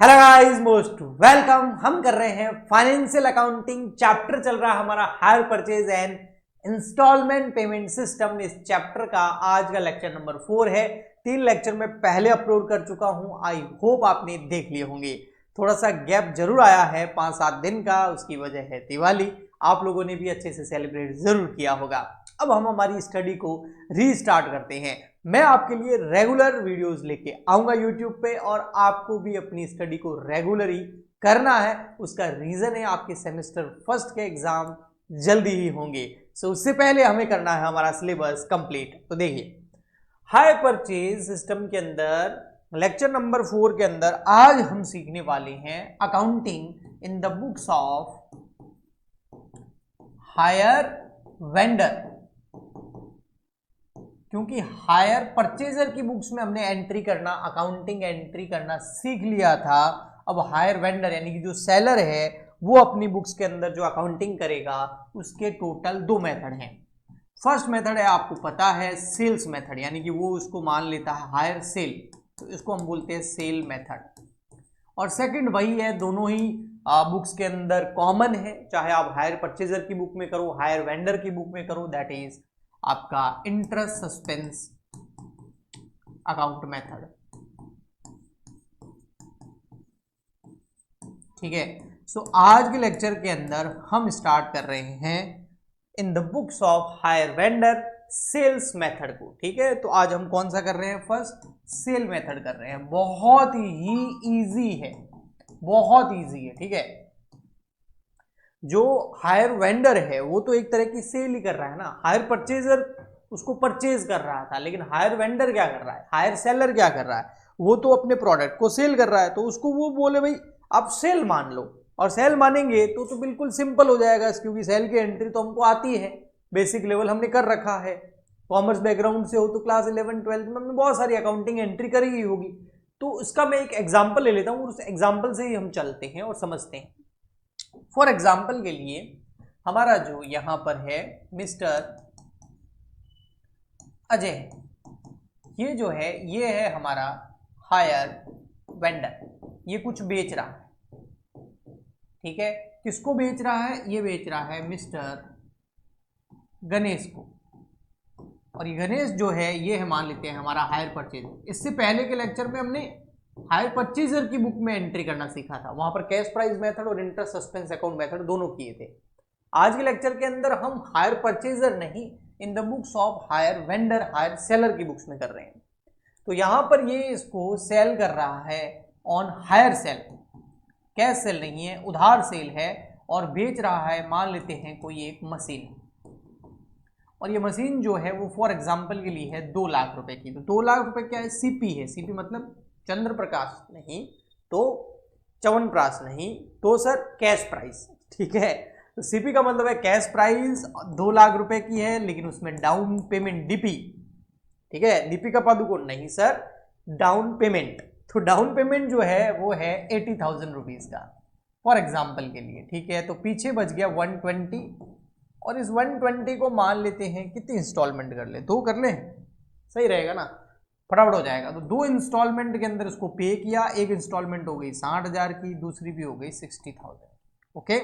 Hello guys, most welcome. हम कर रहे हैं फाइनेंशियल अकाउंटिंग चैप्टर, चल रहा है हमारा hire purchase and instalment payment system. इस चैप्टर का आज का लेक्चर नंबर 4 है। 3 लेक्चर मैं पहले अपलोड कर चुका हूं, आई होप आपने देख लिए होंगे। थोड़ा सा गैप जरूर आया है 5-7 दिन का, उसकी वजह है दिवाली। आप लोगों ने भी अच्छे से सेलिब्रेट जरूर किया होगा। अब हम हमारी स्टडी को रीस्टार्ट करते हैं। मैं आपके लिए रेगुलर वीडियोस लेके आऊंगा यूट्यूब पे, और आपको भी अपनी स्टडी को रेगुलरी करना है। उसका रीजन है आपके सेमेस्टर फर्स्ट के एग्जाम जल्दी ही होंगे। उससे पहले हमें करना है हमारा सिलेबस कंप्लीट। तो देखिए, हाई परचेज सिस्टम के अंदर लेक्चर नंबर 4 के अंदर आज हम सीखने वाले हैं accounting in the books of hire vendor. क्योंकि हायर परचेजर की बुक्स में हमने एंट्री करना, अकाउंटिंग एंट्री करना सीख लिया था। अब हायर वेंडर यानी कि जो सेलर है वो अपनी बुक्स के अंदर जो अकाउंटिंग करेगा, उसके टोटल 2 मेथड हैं। फर्स्ट मेथड है, आपको पता है, सेल्स मेथड, यानी कि वो उसको मान लेता है हायर सेल, तो इसको हम बोलते हैं सेल मेथड। और सेकंड वही है, दोनों ही बुक्स के अंदर कॉमन है, चाहे आप हायर परचेजर की बुक में करो, हायर वेंडर की बुक में करो, दैट इज आपका इंटरेस्ट सस्पेंस अकाउंट मेथड। ठीक है। आज के लेक्चर के अंदर हम स्टार्ट कर रहे हैं in the books of hire vendor sales method को। ठीक है, तो आज हम कौन सा कर रहे हैं? फर्स्ट सेल मेथड कर रहे हैं। बहुत ही इजी है, बहुत इजी है। ठीक है, जो हायर वेंडर है वो तो एक तरह की सेल ही कर रहा है ना। हायर परचेजर उसको परचेज कर रहा था, लेकिन हायर वेंडर क्या कर रहा है, हायर सेलर क्या कर रहा है, वो तो अपने प्रोडक्ट को सेल कर रहा है। तो उसको वो बोले भाई आप सेल मान लो, और सेल मानेंगे तो बिल्कुल सिंपल हो जाएगा, क्योंकि सेल की एंट्री तो हमको आती है, बेसिक लेवल हमने कर रखा है। कॉमर्स बैकग्राउंड से हो तो क्लास 11-12 में हमने बहुत सारी अकाउंटिंग एंट्री करी ही होगी। तो उसका मैं एक एग्जाम्पल ले लेता हूँ, उस एग्जाम्पल से ही हम चलते हैं और समझते हैं। फॉर एग्जाम्पल के लिए हमारा जो यहां पर है मिस्टर अजय, ये जो है ये है हमारा हायर वेंडर, ये कुछ बेच रहा है। ठीक है, किसको बेच रहा है? ये बेच रहा है मिस्टर गणेश को। और ये गणेश जो है ये है, मान लेते हैं, हमारा हायर परचेजर। इससे पहले के लेक्चर में हमने हायर परचेजर की बुक में एंट्री करना सीखा था, वहां पर कैश प्राइस मेथड और इंटरेस्ट सस्पेंस अकाउंट मेथड दोनों किए थे। आज के लेक्चर के अंदर हम हायर परचेजर नहीं, in the books of hire vendor, hire seller की बुक्स में कर रहे हैं। तो यहां पर ये इसको सेल कर रहा है on hire sale, cash sale नहीं है, उधार सेल है, और बेच रहा है, मान लेते हैं, कोई एक मशीन। और ये मशीन जो है वो फॉर एग्जाम्पल के लिए है 2 लाख रुपए की। तो 2 लाख रुपए क्या है? सीपी है। सीपी मतलब चंद्र प्रकाश नहीं, तो च्यवनप्राश नहीं, तो सर कैश प्राइस। ठीक है, तो सीपी का मतलब है कैश प्राइस 2 लाख रुपए की है, लेकिन उसमें डाउन पेमेंट डीपी। ठीक है, दीपिका पादुकोण नहीं सर, डाउन पेमेंट। तो डाउन पेमेंट जो है वो है 80,000 रुपीज का, फॉर एग्जाम्पल के लिए। ठीक है, तो पीछे बच गया 120, और इस 120 को मान लेते हैं कितनी इंस्टॉलमेंट कर ले? 2 कर ले, सही रहेगा ना, फटाफट हो जाएगा। तो 2 इंस्टॉलमेंट के अंदर इसको पे किया। एक इंस्टॉलमेंट हो गई 60,000 की, दूसरी भी हो गई 60,000। ओके,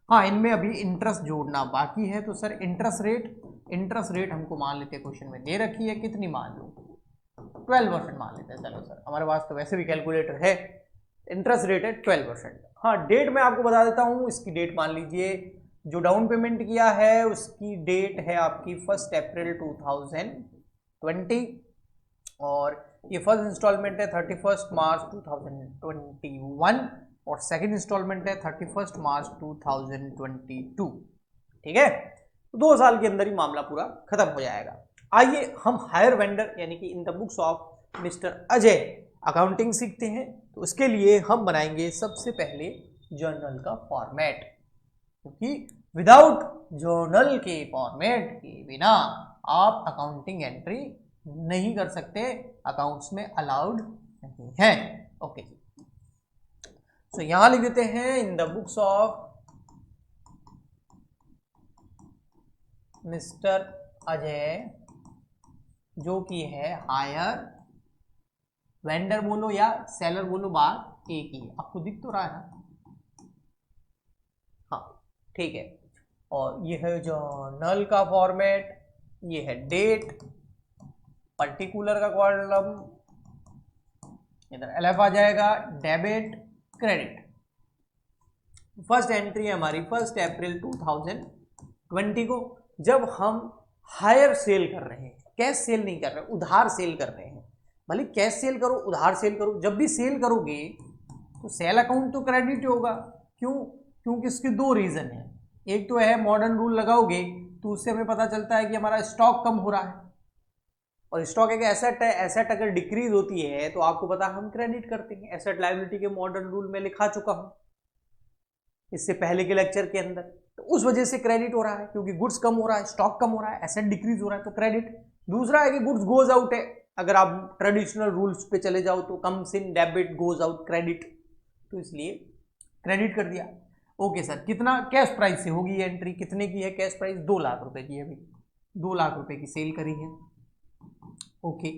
हाँ, इनमें अभी इंटरेस्ट जोड़ना बाकी है। तो सर इंटरेस्ट रेट हमको मान लेते हैं, क्वेश्चन में दे रखी है, कितनी मान लो? 12% मान लेते हैं। चलो सर, हमारे पास तो वैसे भी कैलकुलेटर है, इंटरेस्ट रेट है 12%। हाँ, डेट मैं आपको बता देता हूँ, इसकी डेट मान लीजिए, जो डाउन पेमेंट किया है उसकी डेट है आपकी 1 अप्रैल 2020, और ये फर्स्ट इंस्टॉलमेंट है 31 मार्च 2021, और सेकंड इंस्टॉलमेंट है 31 मार्च 2022। ठीक है, तो 2 साल के अंदर ही मामला पूरा खत्म हो जाएगा। आइए हम हायर वेंडर यानी कि इन the books of mister Ajay accounting सीखते हैं। तो उसके लिए हम बनाएंगे सबसे पहले जर्नल का फॉर्मेट, क्योंकि विदाउट जर्नल के फॉर्मेट के बिना आप अकाउंटिंग एंट्री नहीं कर सकते, अकाउंट्स में अलाउड नहीं है। ओके, सो यहां लिख देते हैं in the books of mister Ajay, जो कि है हायर वेंडर बोलो या सेलर बोलो, बात एक ही है, आपको दिख तो रहा है ना? हाँ ठीक है। और ये है जर्नल का फॉर्मेट, ये है डेट, पर्टिकुलर का कॉलम, इधर एलएफ आ जाएगा, डेबिट क्रेडिट। फर्स्ट एंट्री है हमारी 1 अप्रैल 2020 को, जब हम हायर सेल कर रहे हैं, कैश सेल नहीं कर रहे, उधार सेल कर रहे हैं। भले कैश सेल करो उधार सेल करो, जब भी सेल करोगे तो सेल अकाउंट तो क्रेडिट होगा। क्यों? क्योंकि इसके दो रीजन है। एक तो है मॉडर्न रूल लगाओगे तो उससे हमें पता चलता है कि हमारा स्टॉक कम हो रहा है, और स्टॉक एक एसेट है, एसेट अगर डिक्रीज होती है तो आपको पता हम क्रेडिट करते हैं। एसेट लायबिलिटी के मॉडर्न रूल में लिखा चुका हूं इससे पहले के लेक्चर के अंदर। तो उस वजह से क्रेडिट हो रहा है, क्योंकि गुड्स कम हो रहा है, स्टॉक कम हो रहा है, एसेट डिक्रीज हो रहा है तो क्रेडिट। दूसरा है कि गुड्स गोज आउट है, अगर आप ट्रेडिशनल रूल्स पे चले जाओ तो comes in debit goes out credit, तो इसलिए क्रेडिट कर दिया। ओके सर, कितना कैश प्राइस से होगी ये एंट्री? कितने की है कैश प्राइस? 2 लाख रुपए की है अभी, 2 लाख रुपए की सेल करी है। ओके,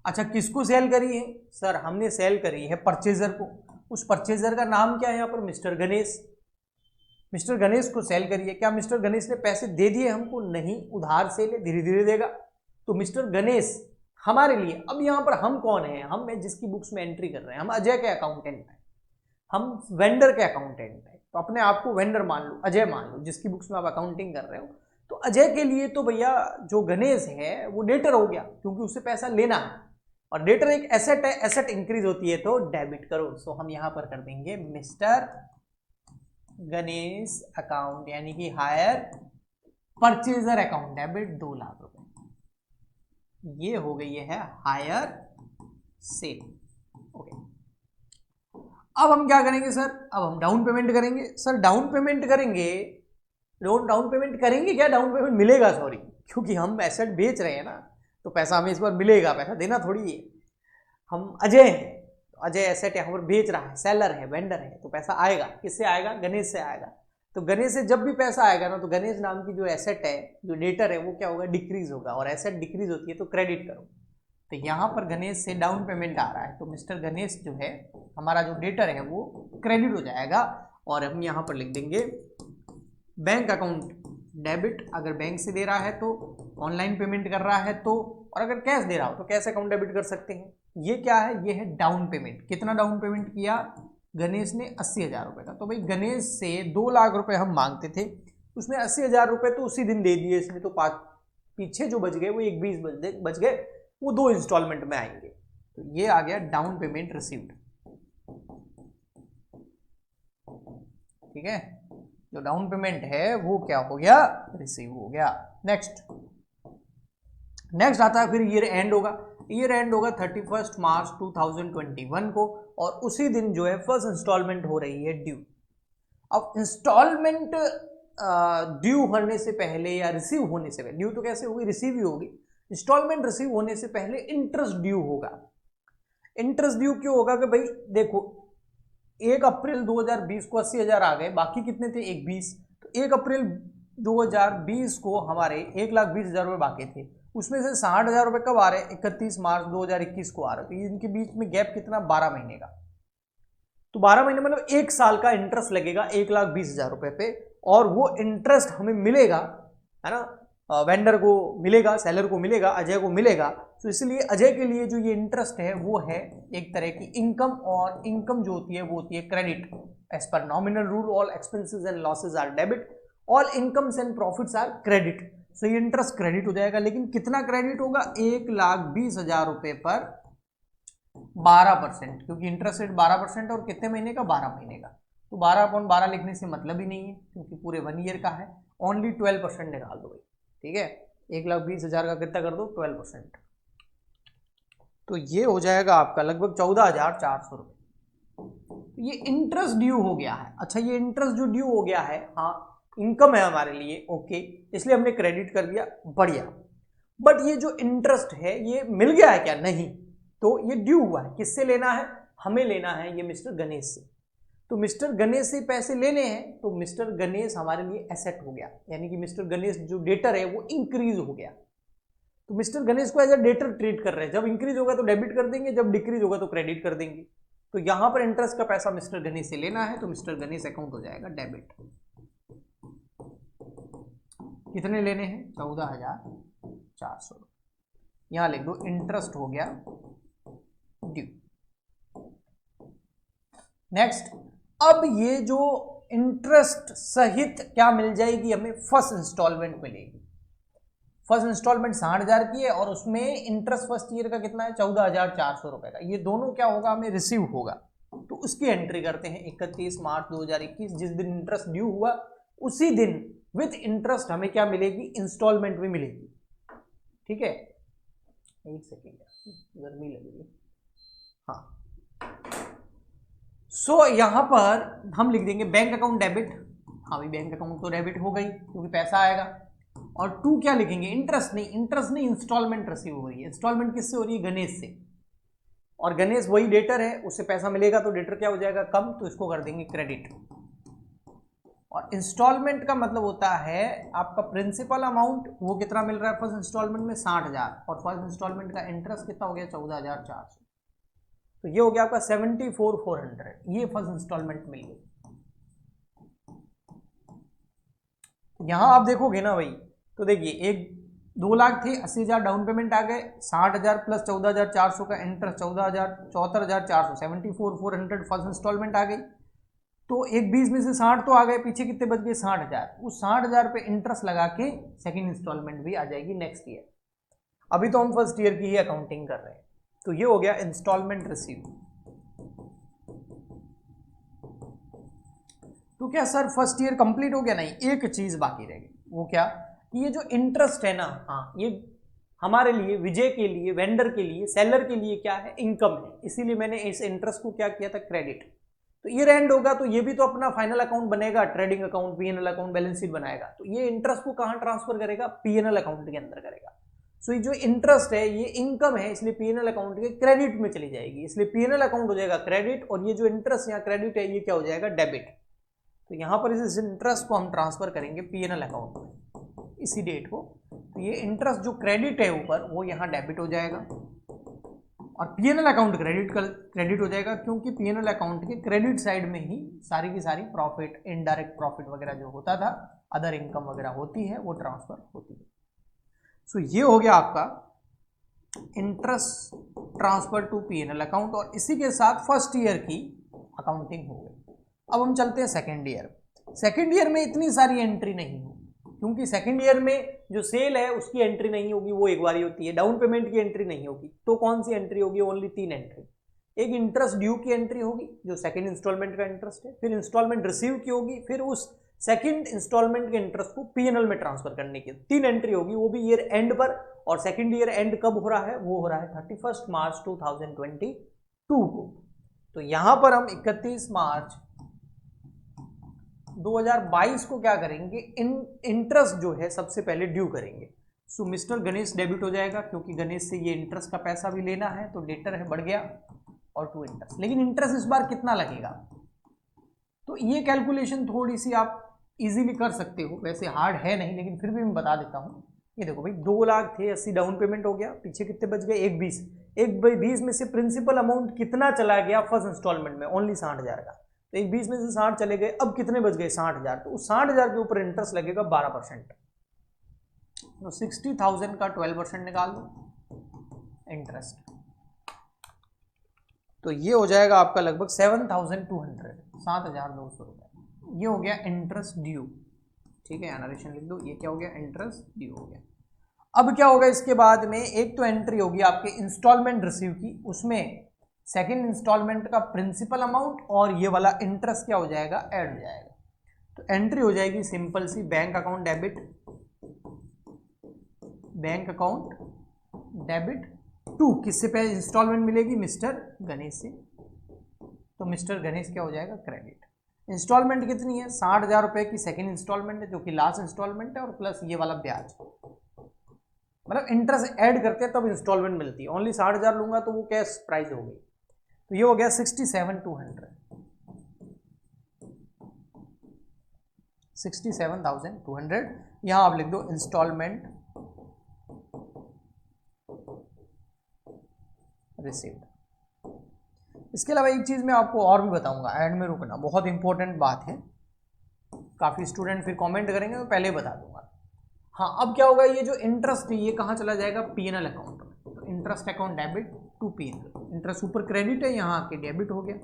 अच्छा किसको सेल करी है? सर हमने सेल करी है परचेजर को। उस परचेजर का नाम क्या है यहाँ पर? मिस्टर गणेश। मिस्टर गणेश को सेल करिए। क्या मिस्टर गणेश ने पैसे दे दिए हमको? नहीं, उधार सेल है, धीरे धीरे देगा। तो मिस्टर गणेश हमारे लिए, अब यहाँ पर हम कौन है? हम जिसकी बुक्स में एंट्री कर रहे हैं, हम अजय के अकाउंटेंट हैं, हम वेंडर के अकाउंटेंट हैं। तो अपने आप को वेंडर मान लो, अजय मान लो, जिसकी बुक्स में आप अकाउंटिंग कर रहे हो। तो अजय के लिए तो भैया जो गणेश है वो डेटर हो गया, क्योंकि उससे पैसा लेना है, और डेटर एक एसेट है, एसेट इंक्रीज होती है तो डेबिट करो। सो हम यहां पर कर देंगे मिस्टर गणेश अकाउंट, यानी कि hire purchaser account, debit 2 lakh रुपए। ये हो गई है हायर सेल। ओके, अब हम क्या करेंगे सर? अब हम डाउन पेमेंट करेंगे। सर डाउन पेमेंट करेंगे, डाउन पेमेंट करेंगे क्या? डाउन पेमेंट मिलेगा, सॉरी, क्योंकि हम एसेट बेच रहे हैं ना, तो पैसा हमें इस बार मिलेगा, पैसा देना थोड़ी है। हम अजय हैं, अजय एसेट यहाँ पर बेच रहा है, सेलर है, वेंडर है, तो पैसा आएगा। किससे आएगा? गणेश से आएगा। तो गणेश से जब भी पैसा आएगा ना, तो गणेश नाम की जो एसेट है, जो डेटर है, वो क्या होगा? डिक्रीज होगा, और एसेट डिक्रीज होती है तो क्रेडिट करो। तो यहाँ पर गणेश से डाउन पेमेंट आ रहा है, तो मिस्टर गणेश जो है हमारा जो डेटर है वो क्रेडिट हो जाएगा। और हम यहाँ पर लिख देंगे बैंक अकाउंट डेबिट, अगर बैंक से दे रहा है तो, ऑनलाइन पेमेंट कर रहा है तो, और अगर कैश दे रहा हो तो कैश अकाउंट डेबिट कर सकते हैं। ये क्या है? ये है डाउन पेमेंट। कितना डाउन पेमेंट किया गणेश ने? 80,000 रुपए का। तो भाई गणेश से 2 लाख रुपए हम मांगते थे, उसमें 80,000 रुपए तो उसी दिन दे दिए इसने, तो 5 पीछे जो बच गए वो 1-20 बच गए, वो 2 इंस्टॉलमेंट में आएंगे। तो ये आ गया डाउन पेमेंट रिसीव्ड। ठीक है, जो डाउन पेमेंट है वो क्या हो गया? रिसीव हो गया। नेक्स्ट आता है फिर ईयर एंड होगा। ईयर एंड होगा 31 मार्च 2021 को, और उसी दिन जो है फर्स्ट इंस्टॉलमेंट हो रही है ड्यू। अब इंस्टॉलमेंट ड्यू होने से पहले या रिसीव होने से पहले, ड्यू तो कैसे होगी? रिसीव ही होगी। इंस्टॉलमेंट रिसीव होने से पहले इंटरेस्ट ड्यू होगा। इंटरेस्ट ड्यू क्यों होगा? कि भाई देखो 1 अप्रैल 2020 को 80,000 आ गए, बाकी कितने थे? 120। तो 1 अप्रैल 2020 को हमारे 1,20,000 रुपए बाकी थे, उसमें से 60,000 रुपए कब आ रहे? 31 मार्च 2021 को आ रहे। तो इनके बीच में गैप कितना? 12 महीने का। तो 12 महीने मतलब 1 साल का इंटरेस्ट लगेगा 1,20,000 रुपए पे, और वो इंटरेस्ट हमें मिलेगा, है ना, वेंडर को मिलेगा, सेलर को मिलेगा, अजय को मिलेगा। तो इसलिए अजय के लिए जो ये इंटरेस्ट है वो है एक तरह की इनकम, और इनकम जो होती है वो होती है credit. As per nominal rule all expenses and losses are debit, all incomes and profits are credit. So ये इंटरेस्ट क्रेडिट हो जाएगा, लेकिन कितना क्रेडिट होगा? 1,20,000 रुपए पर 12%, क्योंकि इंटरेस्ट रेट 12% और कितने महीने का? 12 महीने का। तो 12/12 लिखने से मतलब ही नहीं है, क्योंकि पूरे 1 ईयर का है। ओनली 12% निकाल दो भाई, ठीक है। 1,20,000 का कितना कर दो? 12%, तो ये हो जाएगा आपका लगभग 14,400 रुपये। ये इंटरेस्ट ड्यू हो गया है। अच्छा, ये इंटरेस्ट जो ड्यू हो गया है, हाँ इनकम है हमारे लिए, ओके, इसलिए हमने क्रेडिट कर दिया, बढ़िया। बट ये जो इंटरेस्ट है ये मिल गया है क्या? नहीं। तो ये ड्यू हुआ है, किससे लेना है? हमें लेना है ये मिस्टर गणेश से। तो मिस्टर गणेश से पैसे लेने हैं, तो मिस्टर गणेश हमारे लिए एसेट हो गया, यानी कि मिस्टर गणेश जो डेटर है वो इंक्रीज हो गया। तो मिस्टर गणेश को एज अ डेटर ट्रीट कर रहे हैं। जब इंक्रीज होगा तो डेबिट कर देंगे, जब डिक्रीज होगा तो क्रेडिट कर देंगे। तो यहां पर इंटरेस्ट का पैसा मिस्टर गणेश से लेना है, तो मिस्टर गणेश अकाउंट हो जाएगा डेबिट। कितने लेने हैं? 14,400। यहां लिख दो इंटरेस्ट हो गया ड्यू। नेक्स्ट, अब ये जो इंटरेस्ट सहित क्या मिल जाएगी हमें? फर्स्ट इंस्टॉलमेंट मिलेगी। फर्स्ट इंस्टॉलमेंट 60,000 की है और उसमें इंटरेस्ट फर्स्ट ईयर का कितना है? 14,400 रुपए का। ये दोनों क्या होगा? हमें रिसीव होगा, तो उसकी एंट्री करते हैं 31 मार्च 2021। जिस दिन इंटरेस्ट ड्यू हुआ उसी दिन विथ इंटरेस्ट हमें क्या मिलेगी? इंस्टॉलमेंट भी मिलेगी। ठीक है, एक सेकेंड, गर्मी लग रही है। हाँ, सो यहां पर हम लिख देंगे बैंक अकाउंट डेबिट। हाँ भाई, बैंक अकाउंट तो डेबिट हो गई क्योंकि पैसा आएगा। और टू क्या लिखेंगे? इंटरेस्ट नहीं, इंस्टॉलमेंट रिसीव हो रही है। इंस्टॉलमेंट किससे हो रही है? गणेश से। और गणेश वही डेटर है, उससे पैसा मिलेगा तो डेटर क्या हो जाएगा? कम, तो इसको कर देंगे क्रेडिट। और इंस्टॉलमेंट का मतलब होता है आपका प्रिंसिपल अमाउंट, वो कितना मिल रहा है फर्स्ट इंस्टॉलमेंट में? 60,000। और फर्स्ट इंस्टॉलमेंट का इंटरेस्ट कितना हो गया? 14,400। तो ये हो गया आपका 74,400। ये फर्स्ट इंस्टॉलमेंट मिल गई। यहां आप देखोगे ना भाई, तो देखिए, एक 2 लाख थे, 80,000 डाउन पेमेंट आ गए, 60,000 प्लस 14,400 का इंटरेस्ट, 74,400, 74,400 फर्स्ट इंस्टॉलमेंट आ गई। तो एक 20 में से 60 तो आ गए, पीछे कितने बच गए? 60,000। उस 60,000 पे इंटरेस्ट लगा के सेकेंड इंस्टॉलमेंट भी आ जाएगी नेक्स्ट ईयर। अभी तो हम फर्स्ट ईयर की ही अकाउंटिंग कर रहे हैं। तो ये हो गया इंस्टॉलमेंट रिसीव। तो क्या सर फर्स्ट ईयर कंप्लीट हो गया? नहीं, एक चीज बाकी रह गई। वो क्या? ये जो इंटरेस्ट है ना, हाँ, ये हमारे लिए, विजय के लिए, वेंडर के लिए, सेलर के लिए क्या है? इनकम है। इसीलिए मैंने इस इंटरेस्ट को क्या किया था? क्रेडिट। तो ईयर एंड होगा तो ये भी तो अपना फाइनल अकाउंट बनेगा, trading account, PNL account, balance sheet बनाएगा। तो ये इंटरेस्ट को कहां ट्रांसफर करेगा? पीएनएल अकाउंट के अंदर करेगा। सो ये जो इंटरेस्ट है ये इनकम है, इसलिए पीएनएल अकाउंट के क्रेडिट में चली जाएगी, इसलिए पीएनएल अकाउंट हो जाएगा क्रेडिट। और ये जो इंटरेस्ट यहाँ क्रेडिट है ये क्या हो जाएगा? डेबिट। तो यहां पर इस इंटरेस्ट को हम ट्रांसफर करेंगे पीएनएल अकाउंट में इसी डेट को। तो ये इंटरेस्ट जो क्रेडिट है ऊपर, वो यहाँ डेबिट हो जाएगा और पीएनएल अकाउंट क्रेडिट हो जाएगा, क्योंकि पीएनएल अकाउंट के क्रेडिट साइड में ही सारी की सारी प्रॉफिट, इनडायरेक्ट प्रॉफिट वगैरह जो होता था, अदर इनकम वगैरह होती है, वो ट्रांसफर होती है। सो ये हो गया आपका interest transfer to PNL account. और इसी के साथ फर्स्ट ईयर की अकाउंटिंग हो गई। अब हम चलते हैं सेकेंड ईयर। सेकेंड ईयर में इतनी सारी एंट्री नहीं होगी, क्योंकि सेकेंड ईयर में जो सेल है उसकी एंट्री नहीं होगी, वो एक बार ही होती है। डाउन पेमेंट की एंट्री नहीं होगी। तो कौन सी एंट्री होगी? Only 3 entry. एक इंटरेस्ट ड्यू की एंट्री होगी, जो सेकेंड इंस्टॉलमेंट का इंटरेस्ट है, फिर इंस्टॉलमेंट रिसीव की होगी, फिर उस सेकेंड इंस्टॉलमेंट के इंटरेस्ट को पीएनएल में ट्रांसफर करने की 3 एंट्री होगी, वो भी ईयर एंड पर। और सेकेंड ईयर एंड कब हो रहा है? वो हो रहा है 31 मार्च 2022 को। तो यहां पर हम 31 मार्च 2022 को क्या करेंगे? इंटरेस्ट जो है सबसे पहले ड्यू करेंगे। सो मिस्टर गणेश डेबिट हो जाएगा, क्योंकि गणेश से ये इंटरेस्ट का पैसा भी लेना है, तो डेटर है, बढ़ गया, और टू इंटरेस्ट। लेकिन इंटरेस्ट इस बार कितना लगेगा? तो ये कैलकुलेशन थोड़ी सी आप इजीली कर सकते हो, वैसे हार्ड है नहीं, लेकिन फिर भी मैं बता देता हूँ। ये देखो भाई, 2 लाख थे, 80 डाउन पेमेंट हो गया, पीछे कितने बच गए? 1,20। 1,20 में से प्रिंसिपल अमाउंट कितना चला गया फर्स्ट इंस्टॉलमेंट में? ओनली 60,000 का। तो 1,20 में से 60 चले गए, अब कितने बच गए? 60,000। तो उस 60,000 के ऊपर इंटरेस्ट लगेगा 12%। तो 60,000 का 12% निकाल दो इंटरेस्ट, तो ये हो जाएगा आपका लगभग 7,200, 7,200 रुपए। ये हो गया इंटरेस्ट ड्यू। ठीक है, नरेशन लिख दो। ये क्या हो गया? इंटरेस्ट ड्यू हो गया। अब क्या होगा इसके बाद में? एक तो एंट्री होगी आपके इंस्टॉलमेंट रिसीव की, उसमें सेकेंड इंस्टॉलमेंट का प्रिंसिपल अमाउंट और ये वाला इंटरेस्ट क्या हो जाएगा? ऐड हो जाएगा। तो एंट्री हो जाएगी सिंपल सी, bank account debit, bank account debit to, किससे पे इंस्टॉलमेंट मिलेगी? मिस्टर गणेश से। तो मिस्टर गणेश क्या हो जाएगा? क्रेडिट। इंस्टॉलमेंट कितनी है? 60,000 रुपए की सेकेंड इंस्टॉलमेंट है, जो कि लास्ट इंस्टॉलमेंट है, और प्लस ये वाला ब्याज, मतलब इंटरेस्ट ऐड करते हैं तब इंस्टॉलमेंट मिलती है। ओनली 60,000 लूंगा तो वो कैश प्राइस हो गई। तो ये हो गया 67,200, 67,200। यहां आप लिख दो इंस्टॉलमेंट रिसीव्ड। इसके अलावा एक चीज़ मैं आपको और भी बताऊंगा, एंड में रुकना, बहुत इंपॉर्टेंट बात है, काफ़ी स्टूडेंट फिर कमेंट करेंगे, मैं पहले बता दूंगा। हाँ, अब क्या होगा, ये जो इंटरेस्ट है ये कहाँ चला जाएगा, पीएनएल अकाउंट में। तो interest account debit to PNL, interest ऊपर क्रेडिट है, यहाँ आके डेबिट हो गया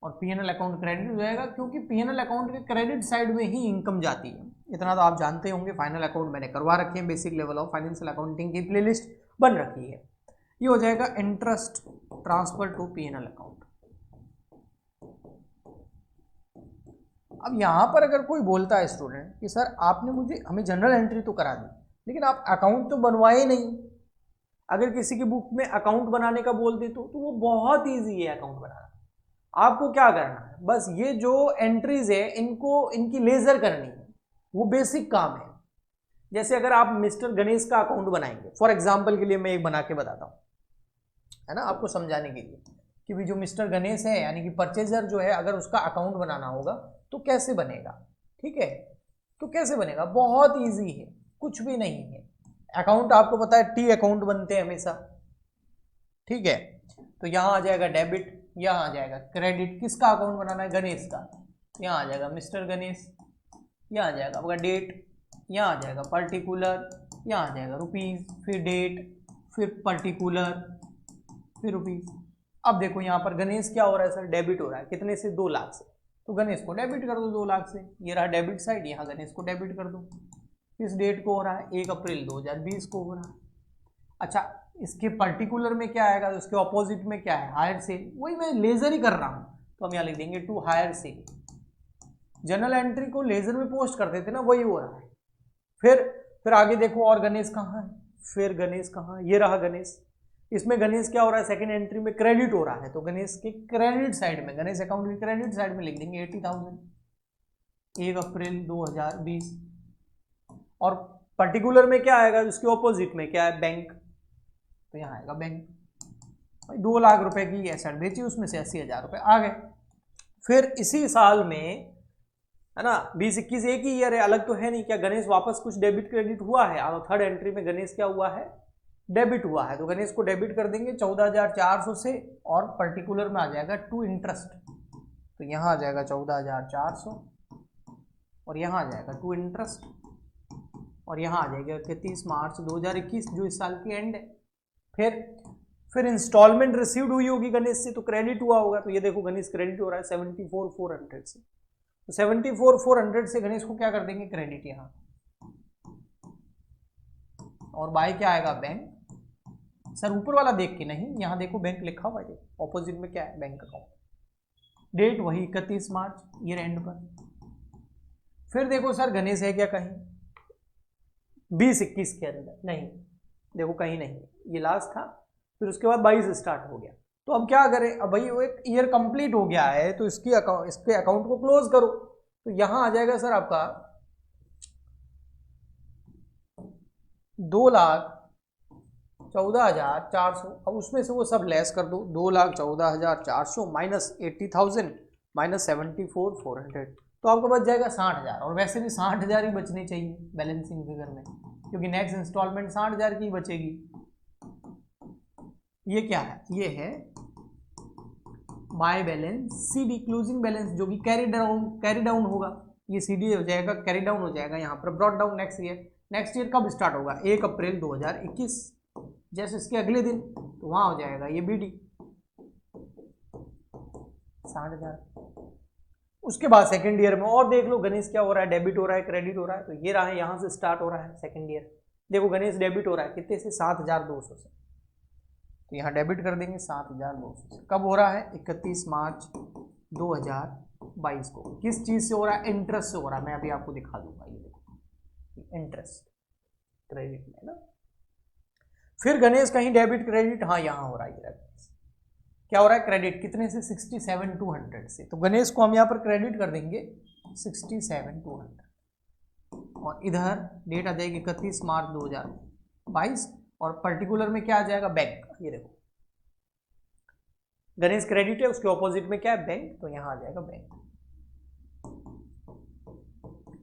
और पीएनएल अकाउंट क्रेडिट हो जाएगा, क्योंकि पीएनएल अकाउंट के क्रेडिट साइड में ही इनकम जाती है। इतना तो आप जानते होंगे, फाइनल अकाउंट मैंने करवा रखे हैं, basic level of financial accounting की प्लेलिस्ट बन रखी है। ये हो जाएगा interest transfer to PNL account. अब यहाँ पर अगर कोई बोलता है स्टूडेंट कि सर आपने हमें जनरल एंट्री तो करा दी, लेकिन आप अकाउंट तो बनवाए नहीं। अगर किसी की बुक में अकाउंट बनाने का बोल दे तो वो बहुत ईजी है अकाउंट बनाना। आपको क्या करना है, बस ये जो एंट्रीज है इनकी लेजर करनी है, वो बेसिक काम है। जैसे अगर आप मिस्टर गणेश का अकाउंट बनाएंगे, फॉर एग्जाम्पल के लिए मैं एक बना के बताता हूँ, है ना, आपको समझाने के लिए कि भी जो मिस्टर गणेश है यानी कि परचेजर जो है, अगर उसका अकाउंट बनाना होगा तो कैसे बनेगा। ठीक है, तो कैसे बनेगा, बहुत इजी है, कुछ भी नहीं है। अकाउंट आपको पता है टी अकाउंट बनते हैं हमेशा। ठीक है, तो यहाँ आ जाएगा डेबिट, यहाँ आ जाएगा क्रेडिट। किसका अकाउंट बनाना है, गणेश का, यहाँ आ जाएगा मिस्टर गणेश, यहाँ आ जाएगा आपका डेट, यहाँ आ जाएगा पर्टिकुलर, यहाँ आ जाएगा रुपीज़, फिर डेट, फिर पर्टिकुलर, फिर रुपीज़। अब देखो यहाँ पर गणेश क्या हो रहा है सर, डेबिट हो रहा है, कितने से, 2 लाख से, तो गणेश को डेबिट कर दो 2 लाख से। ये रहा डेबिट साइड, यहाँ गणेश को डेबिट कर दो। इस डेट को हो रहा है 1 अप्रैल 2020 को हो रहा है। अच्छा, इसके पर्टिकुलर में क्या आएगा, उसके ऑपोजिट में क्या है, हायर सेल, वही मैं लेजर ही कर रहा हूँ, तो हम यहाँ लिख देंगे to hire sale. Journal entry को लेजर में पोस्ट करते थे ना, वही हो रहा है। फिर आगे देखो, और गणेश कहाँ है, फिर गणेश कहाँ है, ये रहा गणेश। इसमें गणेश क्या हो रहा है, सेकंड एंट्री में क्रेडिट हो रहा है, तो गणेश के क्रेडिट साइड में, गणेश अकाउंट की क्रेडिट साइड में लिख देंगे 80,000, 1 अप्रैल 2020। और पर्टिकुलर में क्या आएगा, उसके ऑपोजिट में क्या है, बैंक, तो यहाँ आएगा बैंक। भाई 2 लाख रुपए की एसेट बेची, उसमें से 80,000 रुपए आ गए। फिर इसी साल में, है ना, 20-21 एक ही ईयर है, अलग तो है नहीं, क्या गणेश वापस कुछ डेबिट क्रेडिट हुआ है, और थर्ड एंट्री में गणेश क्या हुआ है, डेबिट हुआ है, तो गणेश को डेबिट कर देंगे 14,400 से, और पर्टिकुलर में आ जाएगा टू इंटरेस्ट, तो यहाँ आ जाएगा 14,400, और यहाँ आ जाएगा टू इंटरेस्ट, और यहाँ आ जाएगा 31 मार्च 2021 जो इस साल की एंड है। फिर इंस्टॉलमेंट रिसीव्ड हुई होगी गणेश से, तो क्रेडिट हुआ होगा, तो ये देखो गणेश क्रेडिट हो रहा है 74,400 से, तो 74,400 से गणेश को क्या कर देंगे, क्रेडिट यहाँ, और बाय क्या आएगा, बैंक। सर ऊपर वाला देख के नहीं, यहाँ देखो बैंक लिखा हुआ है, ऑपोजिट में क्या है, बैंक अकाउंट, डेट वही 31 मार्च, ईयर एंड पर। फिर देखो सर गणेश है क्या कहीं 20-21 के अंदर, नहीं, देखो कहीं नहीं, ये लास्ट था, फिर उसके बाद 22 स्टार्ट हो गया। तो अब क्या करें, अब भाई वो एक ईयर कंप्लीट हो गया है, तो इसके अकाउंट को क्लोज करो, तो यहाँ आ जाएगा सर आपका 2,14,400। अब उसमें से वो सब लेस कर दो, 2,14,400 माइनस 80,000 माइनस 74,400, तो आपको बच जाएगा 60,000। और वैसे भी 60,000 ही बचने चाहिए बैलेंसिंग फिगर में, क्योंकि नेक्स्ट इंस्टॉलमेंट 60,000 की बचेगी। ये क्या है, ये है by balance CD, closing balance, जो कि कैरी डाउन होगा, ये सीडी हो जाएगा, कैरी डाउन हो जाएगा यहाँ पर, ब्रॉट डाउन नेक्स्ट ईयर कब स्टार्ट होगा, 1 अप्रैल 2021, जैसे इसके अगले दिन, तो वहाँ हो जाएगा ये बीडी 60,000। उसके बाद सेकेंड ईयर में और देख लो गणेश क्या हो रहा है, डेबिट हो रहा है, क्रेडिट हो रहा है, तो ये रहा है, यहाँ से स्टार्ट हो रहा है सेकेंड ईयर। देखो गणेश डेबिट हो रहा है कितने से, 7,200 से, तो यहाँ डेबिट कर देंगे 7,200 से। कब हो रहा है, 31 मार्च 2022 को। किस चीज़ से हो रहा है, इंटरेस्ट से हो रहा है, मैं अभी आपको दिखा दूंगा, ये देखो इंटरेस्ट क्रेडिट में ना। फिर गणेश कहीं डेबिट क्रेडिट, हाँ यहाँ हो रहा है, क्या हो रहा है, क्रेडिट कितने से, 67,200 से, तो गणेश को हम यहाँ पर क्रेडिट कर देंगे 67,200, और इधर डेट आ जाएगी 31 मार्च 2022, और पर्टिकुलर में क्या आ जाएगा, बैंक। ये देखो गणेश क्रेडिट है, उसके ऑपोजिट में क्या है, बैंक, तो यहाँ आ जाएगा बैंक।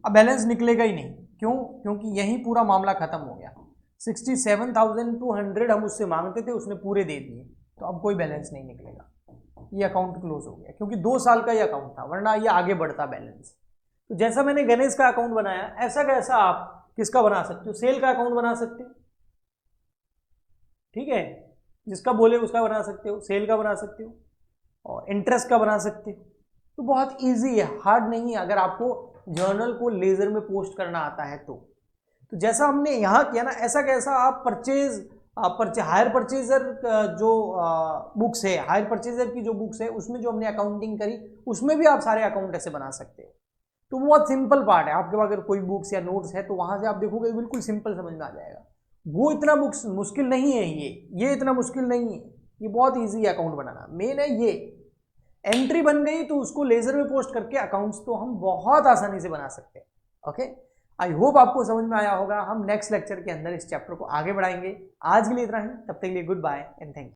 अब बैलेंस निकलेगा ही नहीं, क्यों, क्योंकि यही पूरा मामला खत्म हो गया। 67,200 हम उससे मांगते थे, उसने पूरे दे दिए, तो अब कोई बैलेंस नहीं निकलेगा। ये अकाउंट क्लोज हो गया, क्योंकि 2 साल का ये अकाउंट था, वरना ये आगे बढ़ता बैलेंस। तो जैसा मैंने गणेश का अकाउंट बनाया, ऐसा कैसा आप किसका बना सकते हो, सेल का अकाउंट बना सकते हो, ठीक है, जिसका बोले उसका बना सकते हो, सेल का बना सकते हो, और इंटरेस्ट का बना सकते हो। तो बहुत इजी है, हार्ड नहीं है, अगर आपको जर्नल को लेजर में पोस्ट करना आता है तो जैसा हमने यहाँ किया ना, ऐसा कैसा आप हायर परचेजर जो बुक्स है, हायर परचेजर की जो बुक्स है, उसमें जो हमने अकाउंटिंग करी, उसमें भी आप सारे अकाउंट ऐसे बना सकते हो। तो बहुत सिंपल पार्ट है, आपके पास अगर कोई बुक्स या नोट्स है तो वहां से आप देखोगे बिल्कुल सिंपल समझ में आ जाएगा। वो इतना बुक्स मुश्किल नहीं है, ये इतना मुश्किल नहीं है, ये बहुत ईजी है अकाउंट बनाना। मेन है ये एंट्री बन गई तो उसको लेजर में पोस्ट करके अकाउंट्स तो हम बहुत आसानी से बना सकते हैं। ओके, आई होप आपको समझ में आया होगा। हम नेक्स्ट लेक्चर के अंदर इस चैप्टर को आगे बढ़ाएंगे। आज के लिए इतना ही, तब तक के लिए good bye and thank you.